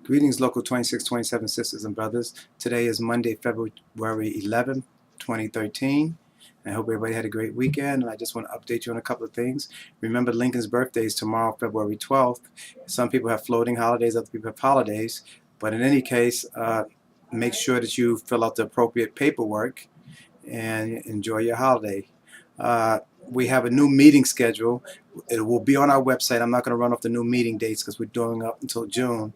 Greetings, Local 2627 sisters and brothers. Today is Monday, February 11th, 2013. I hope everybody had a great weekend, and I just want to update you on a couple of things. Remember, Lincoln's birthday is tomorrow, February 12th. Some people have floating holidays, other people have holidays. But in any case, make sure that you fill out the appropriate paperwork and enjoy your holiday. We have a new meeting schedule. It will be on our website. I'm not going to run off the new meeting dates because we're doing up until June.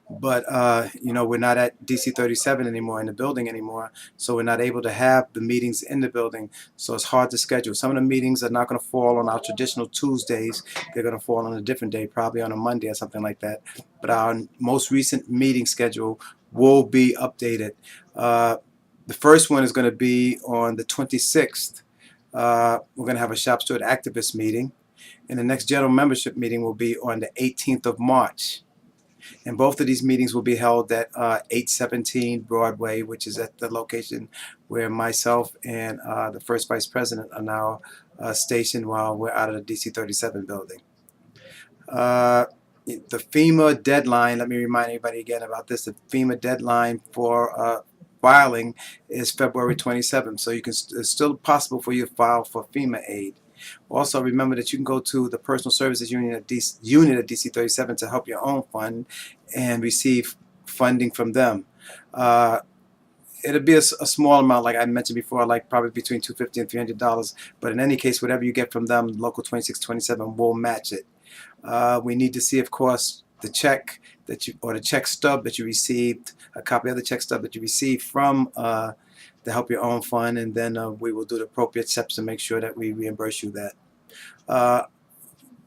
But, we're not at DC 37 anymore, in the building anymore, so we're not able to have the meetings in the building, so it's hard to schedule. Some of the meetings are not going to fall on our traditional Tuesdays. They're going to fall on a different day, probably on a Monday or something like that. But our most recent meeting schedule will be updated. The first one is going to be on the 26th. We're going to have a Shop Steward activist meeting, and the next general membership meeting will be on the 18th of March. And both of these meetings will be held at 817 Broadway, which is at the location where myself and the first vice president are now stationed while we're out of the DC 37 building. The FEMA deadline, let me remind everybody again about this, the FEMA deadline for filing is February 27th, so it's still possible for you to file for FEMA aid. Also, remember that you can go to the Personal Services Unit at DC 37 to help your own fund and receive funding from them. It'll be a small amount, like I mentioned before, like probably between $250 and $300. But in any case, whatever you get from them, Local 2627 will match it. We need to see, of course, the check or the check stub that you received, a copy of the check stub that you received from the Help Your Own Fund, and then we will do the appropriate steps to make sure that we reimburse you that.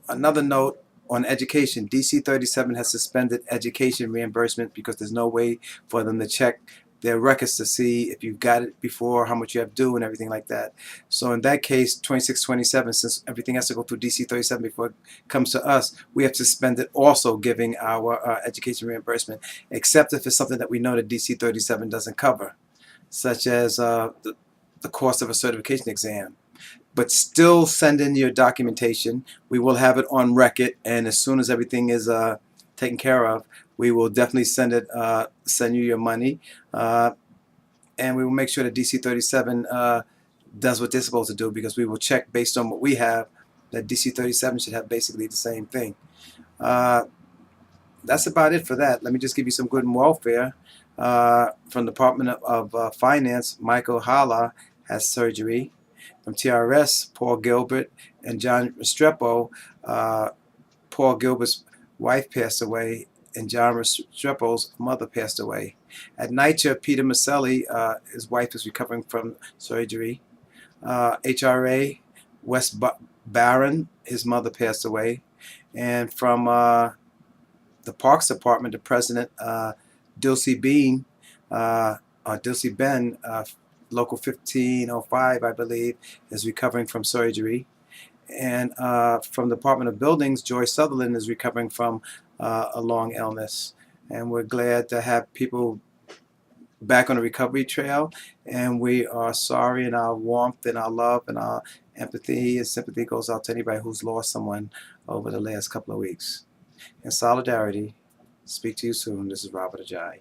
Another note on education, DC 37 has suspended education reimbursement because there's no way for them to check their records to see if you've got it before, how much you have due, and everything like that. So in that case, 2627, since everything has to go through DC 37 before it comes to us, we have suspended also giving our education reimbursement, except if it's something that we know that DC 37 doesn't cover, such as the cost of a certification exam. But still send in your documentation. We will have it on record, and as soon as everything is taken care of, we will definitely send you your money, and we will make sure that DC 37 does what they're supposed to do, because we will check based on what we have that DC 37 should have basically the same thing. That's about it for that. Let me just give you some good and welfare. From the Department of Finance, Michael Hala has surgery. From TRS, Paul Gilbert and John Restrepo. Paul Gilbert's wife passed away, and John Restrepo's mother passed away. At NYCHA, Peter Maselli, his wife is recovering from surgery. HRA, Wes Barron, his mother passed away. And from the Parks Department, the president, Dilsey Ben, Local 1505, I believe, is recovering from surgery. And from the Department of Buildings, Joy Sutherland is recovering from a long illness. And we're glad to have people back on the recovery trail. And we are sorry, and our warmth and our love and our empathy and sympathy goes out to anybody who's lost someone over the last couple of weeks. In solidarity, speak to you soon. This is Robert Ajayi.